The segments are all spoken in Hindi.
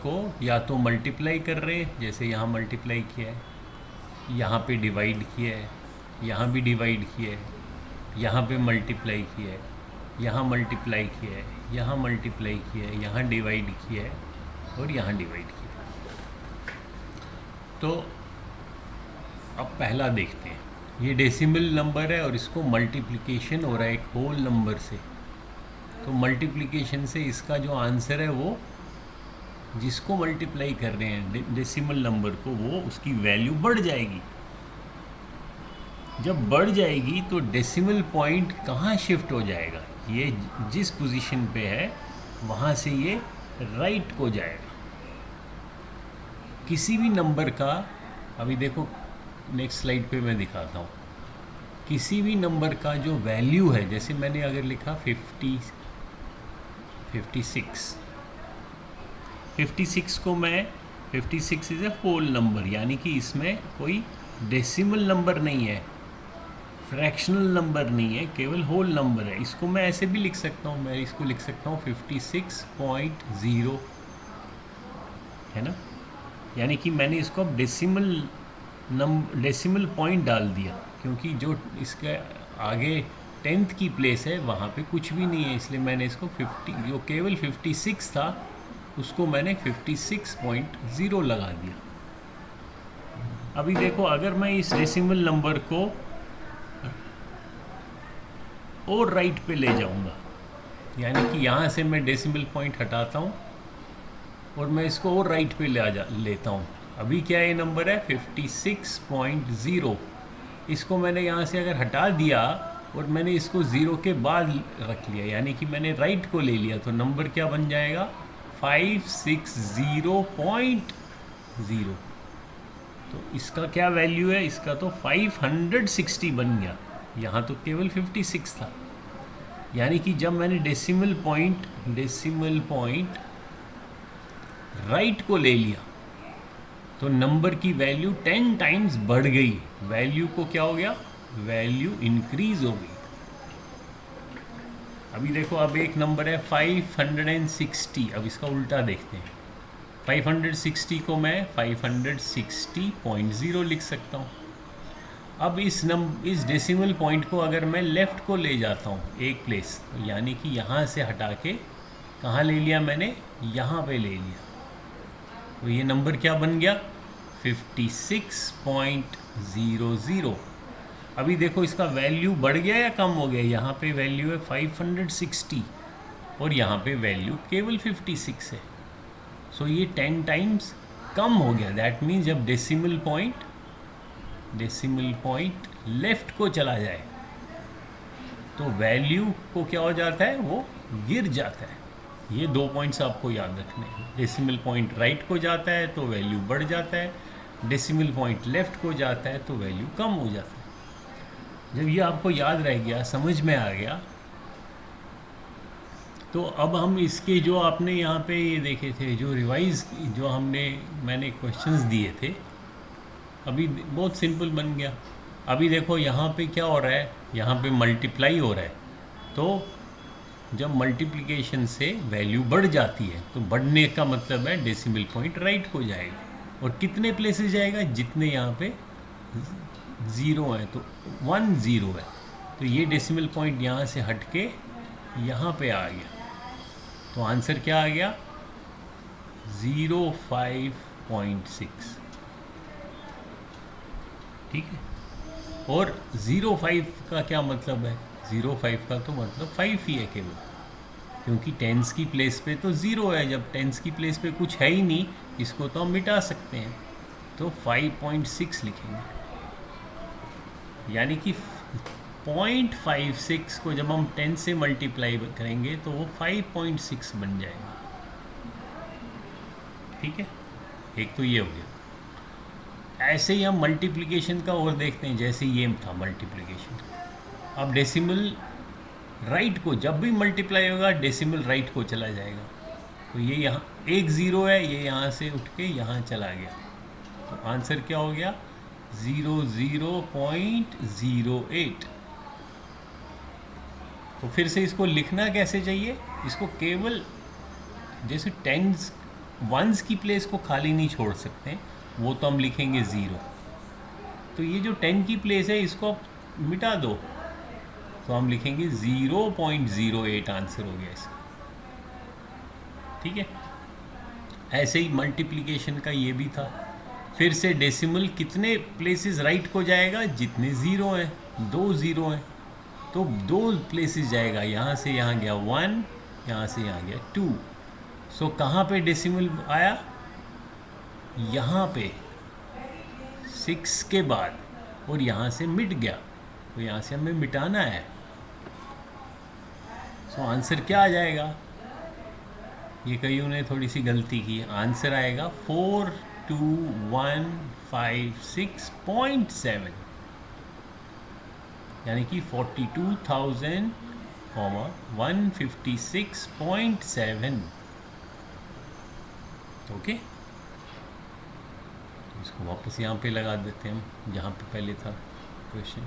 को या तो मल्टीप्लाई कर रहे हैं, जैसे यहाँ मल्टीप्लाई किया है, यहाँ पे डिवाइड किया है, यहाँ भी डिवाइड किया है, यहाँ पे मल्टीप्लाई किया है, यहाँ मल्टीप्लाई किया है, यहाँ मल्टीप्लाई किया है, यहाँ डिवाइड किया है और यहाँ डिवाइड किया है। तो अब पहला देखते हैं, ये डेसिमल नंबर है और इसको मल्टीप्लिकेशन हो रहा है एक होल नंबर से। तो मल्टीप्लिकेशन से इसका जो आंसर है वो जिसको मल्टीप्लाई कर रहे हैं डेसिमल नंबर को, वो उसकी वैल्यू बढ़ जाएगी। जब बढ़ जाएगी तो डेसिमल पॉइंट कहाँ शिफ्ट हो जाएगा, ये जिस पोजीशन पे है वहाँ से ये राइट को जाएगा। किसी भी नंबर का, अभी देखो नेक्स्ट स्लाइड पे मैं दिखाता हूँ, किसी भी नंबर का जो वैल्यू है, जैसे मैंने अगर लिखा 56 को मैं 56 इज़ ए होल नंबर, यानी कि इसमें कोई डेसिमल नंबर नहीं है, फ्रैक्शनल नंबर नहीं है, केवल होल नंबर है। इसको मैं ऐसे भी लिख सकता हूँ, मैं इसको लिख सकता हूँ 56.0, है ना, यानी कि मैंने इसको अब डेसिमल पॉइंट डाल दिया, क्योंकि जो इसके आगे 10th की प्लेस है वहाँ पे कुछ भी नहीं है, इसलिए मैंने इसको 50, जो केवल 56 था उसको मैंने 56.0 लगा दिया। अभी देखो, अगर मैं इस डेसिमल नंबर को और राइट पे ले जाऊंगा, यानी कि यहाँ से मैं डेसिमल पॉइंट हटाता हूँ और मैं इसको और राइट पे लेता हूँ। अभी क्या ये नंबर है 56.0, इसको मैंने यहाँ से अगर हटा दिया और मैंने इसको ज़ीरो के बाद रख लिया, यानी कि मैंने राइट को ले लिया, तो नंबर क्या बन जाएगा 560.0। तो इसका क्या वैल्यू है, इसका तो 560 बन गया, यहाँ तो केवल 56 था। यानी कि जब मैंने डेसिमल पॉइंट राइट को ले लिया तो नंबर की वैल्यू 10 टाइम्स बढ़ गई। वैल्यू को क्या हो गया, वैल्यू इंक्रीज हो गई। अभी देखो, अब एक नंबर है 560, अब इसका उल्टा देखते हैं। 560 को मैं 560.0 लिख सकता हूँ। अब इस डेसिमल पॉइंट को अगर मैं लेफ़्ट को ले जाता हूँ एक प्लेस, तो यानी कि यहाँ से हटा के कहाँ ले लिया मैंने, यहाँ पे ले लिया, तो ये नंबर क्या बन गया 56.00। अभी देखो इसका वैल्यू बढ़ गया या कम हो गया, यहाँ पे वैल्यू है 560 और यहाँ पे वैल्यू केवल 56 है। सो ये 10 टाइम्स कम हो गया। दैट मीन्स जब डेसिमल पॉइंट लेफ़्ट को चला जाए तो वैल्यू को क्या हो जाता है, वो गिर जाता है। ये 2 पॉइंट्स आपको याद रखने हैं। डेसिमल पॉइंट राइट को जाता है तो वैल्यू बढ़ जाता है, डेसिमल पॉइंट लेफ़्ट को जाता है तो वैल्यू कम हो जाता है। जब ये आपको याद रह गया, समझ में आ गया, तो अब हम इसके जो आपने यहाँ पे ये देखे थे, जो रिवाइज जो मैंने क्वेश्चंस दिए थे, अभी बहुत सिंपल बन गया। अभी देखो यहाँ पे क्या हो रहा है, यहाँ पे मल्टीप्लाई हो रहा है, तो जब मल्टीप्लिकेशन से वैल्यू बढ़ जाती है तो बढ़ने का मतलब है डेसिमल पॉइंट राइट को जाएगा। और कितने प्लेसेस जाएगा, जितने यहाँ पे ज़ीरो है, तो 1 0 है, तो ये डेसिमल पॉइंट यहाँ से हट के यहाँ पे आ गया, तो आंसर क्या आ गया 05.6। ठीक है, और 05 का क्या मतलब है, 05 का तो मतलब 5 ही है केवल, क्योंकि टेंस की प्लेस पे तो 0 है। जब टेंस की प्लेस पे कुछ है ही नहीं, इसको तो हम मिटा सकते हैं, तो 5.6 लिखेंगे। यानी कि 0.56 को जब हम 10 से मल्टीप्लाई करेंगे तो वो 5.6 बन जाएगा। ठीक है, एक तो ये हो गया। ऐसे ही हम मल्टीप्लिकेशन का और देखते हैं, जैसे ये था मल्टीप्लिकेशन। अब डेसिमल राइट को जब भी मल्टीप्लाई होगा डेसिमल राइट को चला जाएगा, तो ये यहाँ 1 0 है, ये यहाँ से उठ के यहाँ चला गया, तो आंसर क्या हो गया 00.08। तो फिर से इसको लिखना कैसे चाहिए, इसको केवल जैसे टेंस वंस की प्लेस को खाली नहीं छोड़ सकते, वो तो हम लिखेंगे 0। तो ये जो 10 की प्लेस है इसको आप मिटा दो, तो हम लिखेंगे 0.08 आंसर हो गया इसका। ठीक है, ऐसे ही मल्टीप्लिकेशन का ये भी था। फिर से डेसिमल कितने प्लेसेस राइट को जाएगा, जितने ज़ीरो हैं, 2 ज़ीरो हैं तो 2 प्लेसेस जाएगा, यहाँ से यहाँ गया 1, यहाँ से यहाँ गया 2। सो कहाँ पे डेसिमल आया, यहाँ पे 6 के बाद, और यहाँ से मिट गया, तो यहाँ से हमें मिटाना है। सो आंसर क्या आ जाएगा, ये कईयों ने थोड़ी सी गलती की, आंसर आएगा 42156.7, यानी कि 42,156.7। ओके, इसको वापस यहाँ पे लगा देते हैं हम जहाँ पे पहले था क्वेश्चन।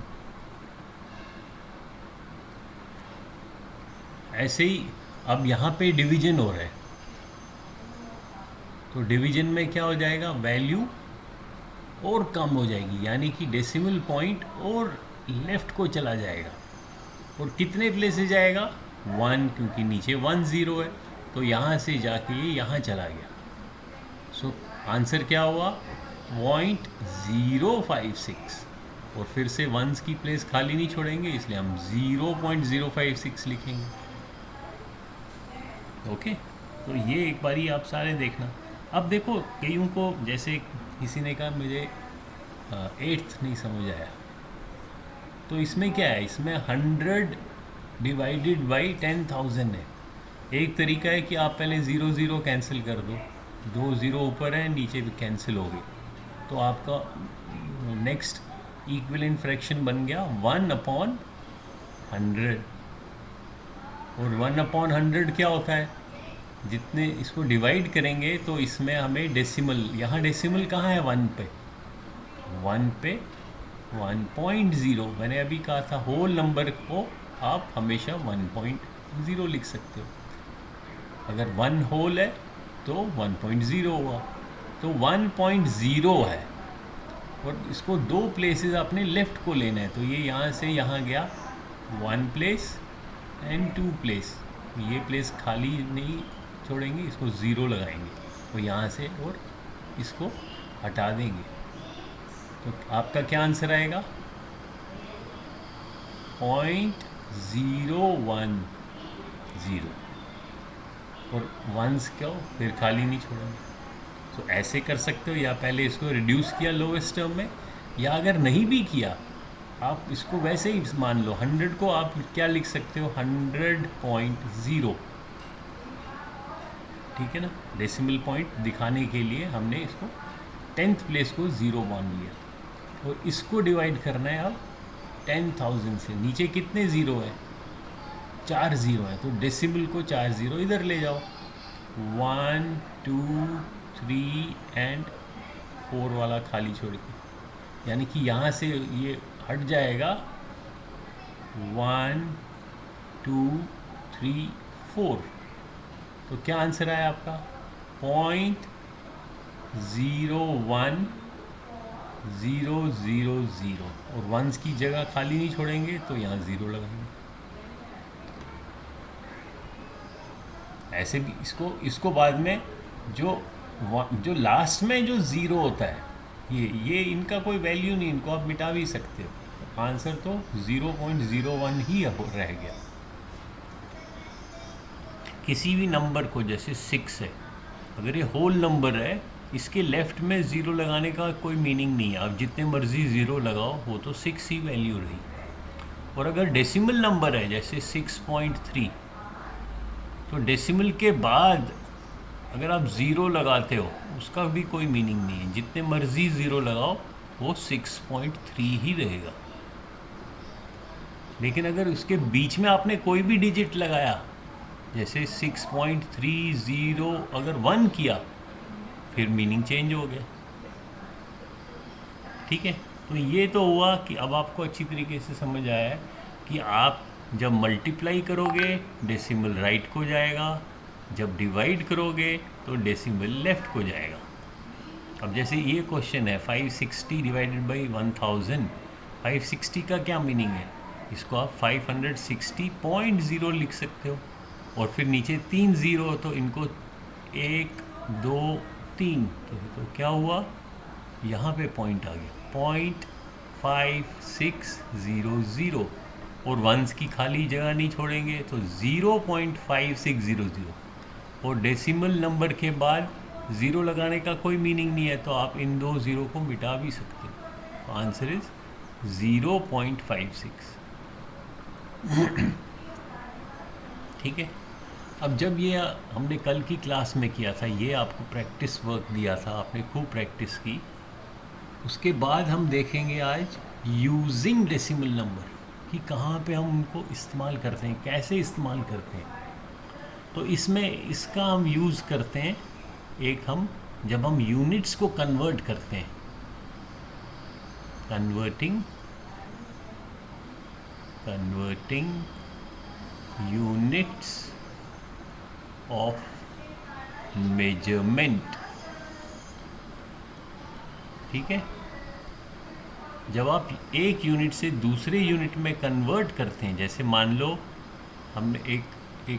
ऐसे ही अब यहाँ पे डिवीजन हो रहा है, तो डिवीजन में क्या हो जाएगा, वैल्यू और कम हो जाएगी, यानी कि डेसिमल पॉइंट और लेफ्ट को चला जाएगा। और कितने प्लेसेस जाएगा, 1, क्योंकि नीचे 1 0 है, तो यहाँ से जाके ये यहाँ चला गया। सो आंसर क्या हुआ, 0.056। और फिर से वंस की प्लेस खाली नहीं छोड़ेंगे, इसलिए हम 0.056 लिखेंगे। ओके, तो ये एक बारी आप सारे देखना। अब देखो कईयों को, जैसे किसी ने कहा मुझे 8th नहीं समझ आया, तो इसमें क्या है, इसमें 100 डिवाइडेड बाई 10,000 है। एक तरीका है कि आप पहले 0 0 कैंसिल कर दो, 2 0 ऊपर है, नीचे भी कैंसिल हो गई, तो आपका नेक्स्ट इक्विवेलेंट फ्रैक्शन बन गया 1/100। और 1/100 क्या होता है, जितने इसको डिवाइड करेंगे तो इसमें हमें डेसिमल, यहाँ डेसिमल कहाँ है, 1 पे, 1 पे 1.0। मैंने अभी कहा था होल नंबर को आप हमेशा 1.0 लिख सकते हो। अगर 1 होल है तो 1.0 हुआ, तो 1.0 है। और इसको 2 प्लेसेस आपने लेफ़्ट को लेना है, तो ये यहाँ से यहाँ गया 1 प्लेस एंड 2 प्लेस, ये प्लेस खाली नहीं छोड़ेंगे, इसको 0 लगाएंगे, तो यहाँ से और इसको हटा देंगे, तो आपका क्या आंसर आएगा, 0.010। और वंस क्यों, फिर खाली नहीं छोड़ेंगे। तो ऐसे कर सकते हो, या पहले इसको रिड्यूस किया लोवेस्ट टर्म में, या अगर नहीं भी किया आप इसको वैसे ही मान लो, 100 को आप क्या लिख सकते हो, 100.0। ठीक है ना, डेसिमल पॉइंट दिखाने के लिए हमने इसको 10th प्लेस को 0 मान लिया, और इसको डिवाइड करना है अब 10,000 से। नीचे कितने ज़ीरो है, 4 ज़ीरो है, तो डेसिमल को 4 ज़ीरो इधर ले जाओ, 1 2 3 एंड 4 वाला खाली छोड़ के, यानी कि यहाँ से ये हट जाएगा 1 2 3 4। तो क्या आंसर आया आपका, 0.01000। और वंस की जगह खाली नहीं छोड़ेंगे, तो यहाँ 0 लगाएंगे। ऐसे भी इसको बाद में जो लास्ट में जो 0 होता है, ये इनका कोई वैल्यू नहीं, इनको आप मिटा भी सकते हो, आंसर तो 0.01 ही रह गया। किसी भी नंबर को, जैसे 6 है, अगर ये होल नंबर है, इसके लेफ़्ट में 0 लगाने का कोई मीनिंग नहीं है, आप जितने मर्जी 0 लगाओ, वो तो 6 ही वैल्यू रही। और अगर डेसिमल नंबर है, जैसे 6.3, तो डेसिमल के बाद अगर आप 0 लगाते हो, उसका भी कोई मीनिंग नहीं है, जितने मर्जी 0 लगाओ वो 6.3 ही रहेगा। लेकिन अगर उसके बीच में आपने कोई भी डिजिट लगाया, जैसे 6.30 अगर 1 किया, फिर मीनिंग चेंज हो गया। ठीक है, तो ये तो हुआ कि अब आपको अच्छी तरीके से समझ आया है कि आप जब मल्टीप्लाई करोगे डेसिमल राइट को जाएगा, जब डिवाइड करोगे तो तो डेसिमल लेफ्ट को जाएगा। अब जैसे ये क्वेश्चन है 560 डिवाइडेड बाई 1000, 560 का क्या मीनिंग है? इसको आप 560.0 लिख सकते हो, और फिर नीचे 3 ज़ीरो, तो इनको 1 2 3, तो क्या हुआ, यहाँ पे पॉइंट आ गया 0.5600, और वंस की खाली जगह नहीं छोड़ेंगे तो 0.5600, और डेसिमल नंबर के बाद ज़ीरो लगाने का कोई मीनिंग नहीं है, तो आप इन दो ज़ीरो को मिटा भी सकते हो। तो आंसर इज 0.56। ठीक है। अब जब ये हमने कल की क्लास में किया था, ये आपको प्रैक्टिस वर्क दिया था, आपने खूब प्रैक्टिस की। उसके बाद हम देखेंगे आज यूजिंग डेसिमल नंबर कि कहाँ पे हम उनको इस्तेमाल करते हैं, कैसे इस्तेमाल करते हैं। तो इसमें इसका हम यूज़ करते हैं, एक हम जब हम यूनिट्स को कन्वर्ट करते हैं, कन्वर्टिंग यूनिट्स ऑफ मेजरमेंट। ठीक है। जब आप एक यूनिट से दूसरे यूनिट में कन्वर्ट करते हैं, जैसे मान लो हमने एक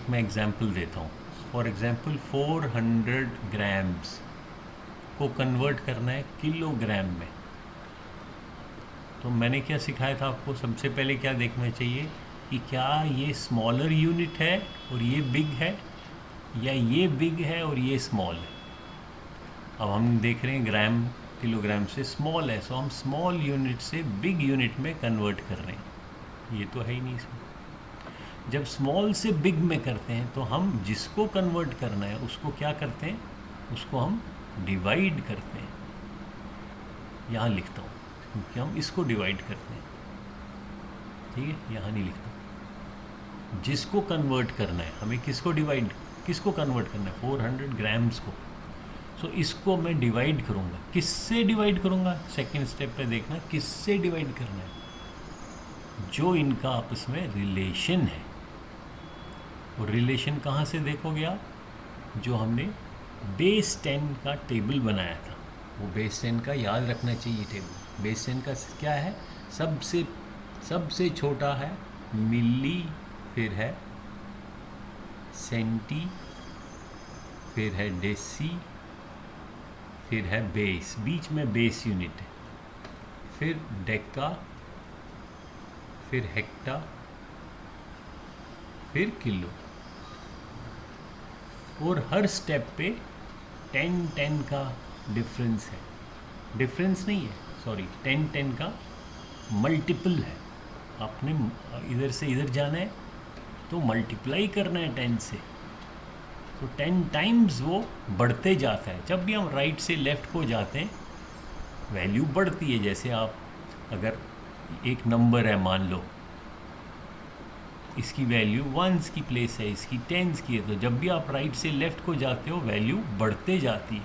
मैं एग्जांपल देता हूँ, फॉर एग्जांपल 400 ग्राम्स को कन्वर्ट करना है किलोग्राम में। तो मैंने क्या सिखाया था आपको, सबसे पहले क्या देखना चाहिए कि क्या ये स्मॉलर यूनिट है और ये बिग है, या ये बिग है और ये स्मॉल है। अब हम देख रहे हैं ग्राम किलोग्राम से स्मॉल है, सो हम स्मॉल यूनिट से बिग यूनिट में कन्वर्ट कर रहे हैं, ये तो है ही नहीं इसमें। जब स्मॉल से बिग में करते हैं तो हम जिसको कन्वर्ट करना है उसको क्या करते हैं, उसको हम डिवाइड करते हैं। यहाँ लिखता हूँ क्योंकि हम इसको डिवाइड करते हैं, ठीक है, यहाँ नहीं लिखता। जिसको कन्वर्ट करना है हमें, किसको कन्वर्ट करना है, 400 ग्राम्स को। सो इसको मैं डिवाइड करूँगा, किससे डिवाइड करूँगा, सेकेंड स्टेप पे देखना किससे डिवाइड करना है, जो इनका आपस में रिलेशन है। और रिलेशन कहाँ से देखोगे आप, जो हमने बेस 10 का टेबल बनाया था, वो बेस 10 का याद रखना चाहिए टेबल। बेस 10 का क्या है, सबसे छोटा है मिली, फिर है सेंटी, फिर है डेसी, फिर है बेस, बीच में बेस यूनिट है, फिर डेका, फिर हेक्टा, फिर किलो। और हर स्टेप पे 10 का डिफरेंस है, डिफरेंस नहीं है, सॉरी, 10 का मल्टीपल है। आपने इधर से इधर जाना है तो मल्टीप्लाई करना है 10 से, तो 10 टाइम्स वो बढ़ते जाता है। जब भी हम राइट से लेफ़्ट को जाते हैं वैल्यू बढ़ती है। जैसे आप अगर एक नंबर है, मान लो इसकी वैल्यू वंस की प्लेस है, इसकी टेंस की है, तो जब भी आप राइट से लेफ़्ट को जाते हो वैल्यू बढ़ते जाती है।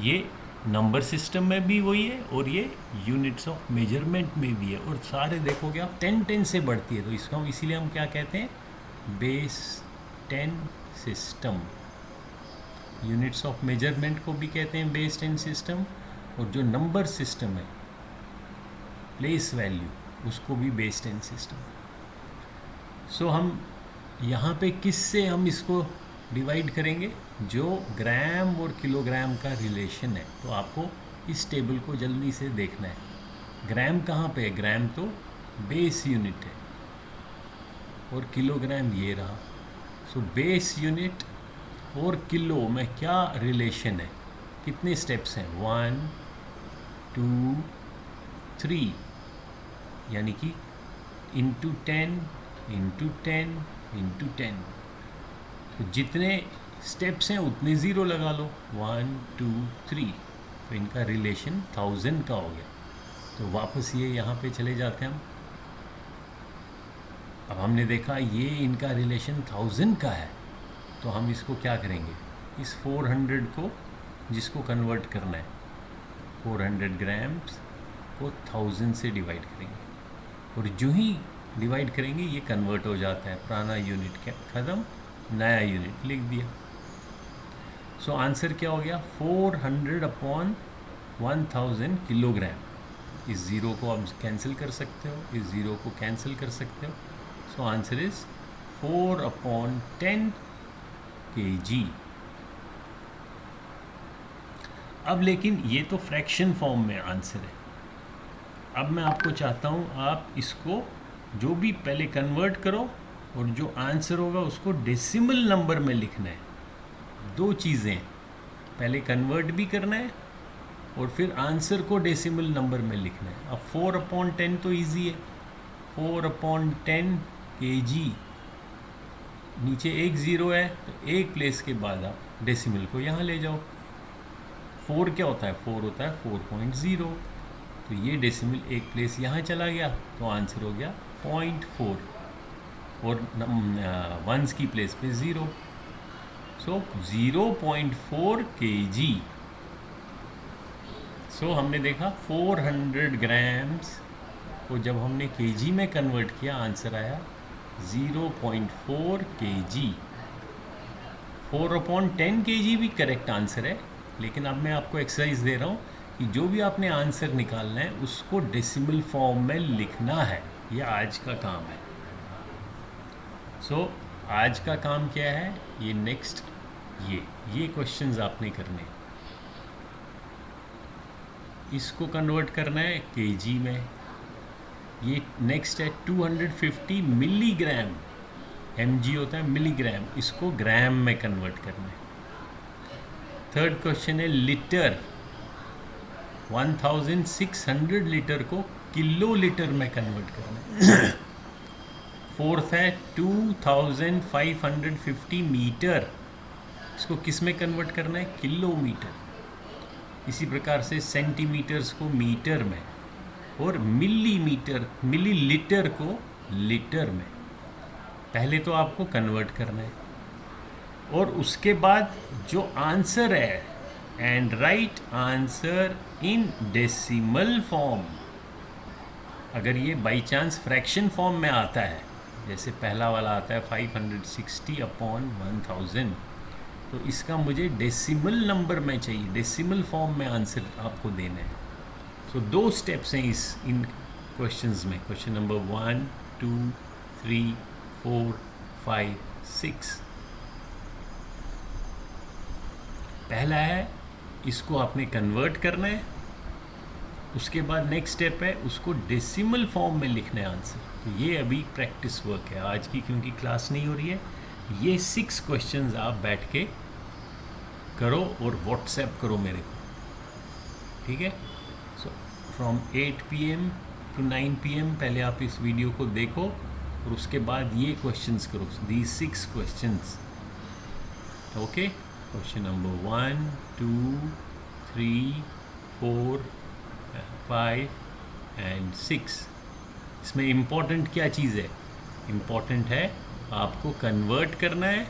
ये नंबर सिस्टम में भी वही है और ये यूनिट्स ऑफ मेजरमेंट में भी है। और सारे देखोगे आप 10 से बढ़ती है, तो इसको हम इसीलिए हम क्या कहते हैं, base 10 system. Units of measurement को भी कहते हैं बेस 10 सिस्टम, और जो नंबर सिस्टम है प्लेस वैल्यू, उसको भी बेस 10 सिस्टम। सो हम यहाँ पे किससे हम इसको डिवाइड करेंगे, जो ग्राम और किलोग्राम का रिलेशन है। तो आपको इस टेबल को जल्दी से देखना है। ग्राम कहाँ पे है, ग्राम तो बेस यूनिट है, और किलोग्राम ये रहा। सो बेस यूनिट और किलो में क्या रिलेशन है, कितने स्टेप्स हैं, 1 2 3, यानी कि इंटू 10 इंटू 10 इंटू 10। तो जितने स्टेप्स हैं उतने ज़ीरो लगा लो, 1 2 3, तो इनका रिलेशन 1000 का हो गया। तो वापस ये यहाँ पे चले जाते हैं हम। अब हमने देखा ये इनका रिलेशन 1000 का है, तो हम इसको क्या करेंगे, इस 400 को जिसको कन्वर्ट करना है, 400 ग्राम्स को 1000 से डिवाइड करेंगे, और जो ही डिवाइड करेंगे ये कन्वर्ट हो जाता है। पुराना यूनिट क्या ख़त्म, नया यूनिट लिख दिया। सो आंसर क्या हो गया 400 अपॉन 1000 किलोग्राम। इस ज़ीरो को आप कैंसिल कर सकते हो, इस ज़ीरो को कैंसिल कर सकते हो। So answer is 4 upon 10 kg। अब लेकिन ये तो फ्रैक्शन फॉर्म में आंसर है। अब मैं आपको चाहता हूँ आप इसको जो भी पहले कन्वर्ट करो और जो आंसर होगा उसको डेसिमल नंबर में लिखना है। दो चीज़ें, पहले कन्वर्ट भी करना है और फिर आंसर को डेसिमल नंबर में लिखना है। अब 4 अपॉन 10 तो ईजी है, 4 अपॉन 10 kg, नीचे एक ज़ीरो है तो एक प्लेस के बाद आप डेसिमल को यहाँ ले जाओ। 4 क्या होता है, 4 होता है 4.0, तो ये डेसिमल एक प्लेस यहाँ चला गया तो आंसर हो गया 0.4 और वंस की प्लेस पे 0। सो 0.4 kg। सो हमने देखा 400 ग्राम्स को जब हमने kg में कन्वर्ट किया आंसर आया 0.4 kg। 4 अपॉन 10 kg भी करेक्ट आंसर है, लेकिन अब मैं आपको एक्सरसाइज दे रहा हूँ कि जो भी आपने आंसर निकालना है उसको डेसिमल फॉर्म में लिखना है। यह आज का काम है। सो आज का काम क्या है, ये नेक्स्ट ये क्वेश्चंस आपने करने, इसको कन्वर्ट करना है केजी में। ये नेक्स्ट है 250 मिलीग्राम, mg होता है मिलीग्राम, इसको ग्राम में कन्वर्ट करना है। थर्ड क्वेश्चन है लीटर, 1600 लीटर को किलो लीटर में कन्वर्ट करना है। फोर्थ है 2550 मीटर, इसको किस में कन्वर्ट करना है, किलोमीटर। इसी प्रकार से सेंटीमीटर्स को मीटर में और मिलीलीटर को लीटर में। पहले तो आपको कन्वर्ट करना है और उसके बाद जो आंसर है and right answer in decimal form. अगर ये बाई चांस फ्रैक्शन फॉर्म में आता है, जैसे पहला वाला आता है 560 अपॉन 1000, तो इसका मुझे डेसिमल नंबर में चाहिए, डेसिमल फॉर्म में आंसर आपको देना है। सो दो स्टेप्स हैं इन क्वेश्चंस में, क्वेश्चन नंबर 1, 2, 3, 4, 5, 6। पहला है इसको आपने कन्वर्ट करना है, उसके बाद नेक्स्ट स्टेप है उसको डेसिमल फॉर्म में लिखना है आंसर। तो ये अभी प्रैक्टिस वर्क है आज की, क्योंकि क्लास नहीं हो रही है। ये 6 क्वेश्चंस आप बैठ के करो और व्हाट्सएप करो मेरे को, ठीक है। So from 8 PM to 9 PM पहले आप इस वीडियो को देखो और उसके बाद ये क्वेश्चंस करो, दी 6 questions. Okay, question number 1, 2, 3, 4, 5 and 6। इसमें इम्पॉर्टेंट क्या चीज़ है, इम्पॉर्टेंट है आपको कन्वर्ट करना है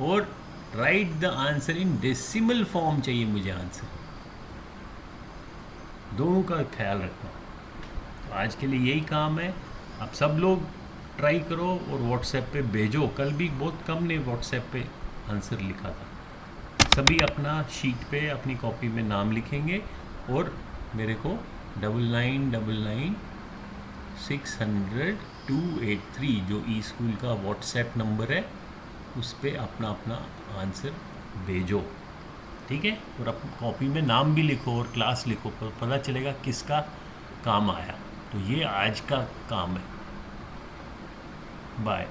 और right the answer in decimal form चाहिए मुझे आंसर, दोनों का ख्याल रखना। तो आज के लिए यही काम है, आप सब लोग ट्राई करो और व्हाट्सएप पे भेजो। कल भी बहुत कम ने व्हाट्सएप पे आंसर लिखा था। सभी अपना शीट पे अपनी कॉपी में नाम लिखेंगे और मेरे को 9999 600 283 जो ई स्कूल का व्हाट्सएप नंबर है उस पर अपना अपना आंसर भेजो, ठीक है। और अपनी कॉपी में नाम भी लिखो और क्लास लिखो, पता चलेगा किसका काम आया। तो ये आज का काम है। बाय।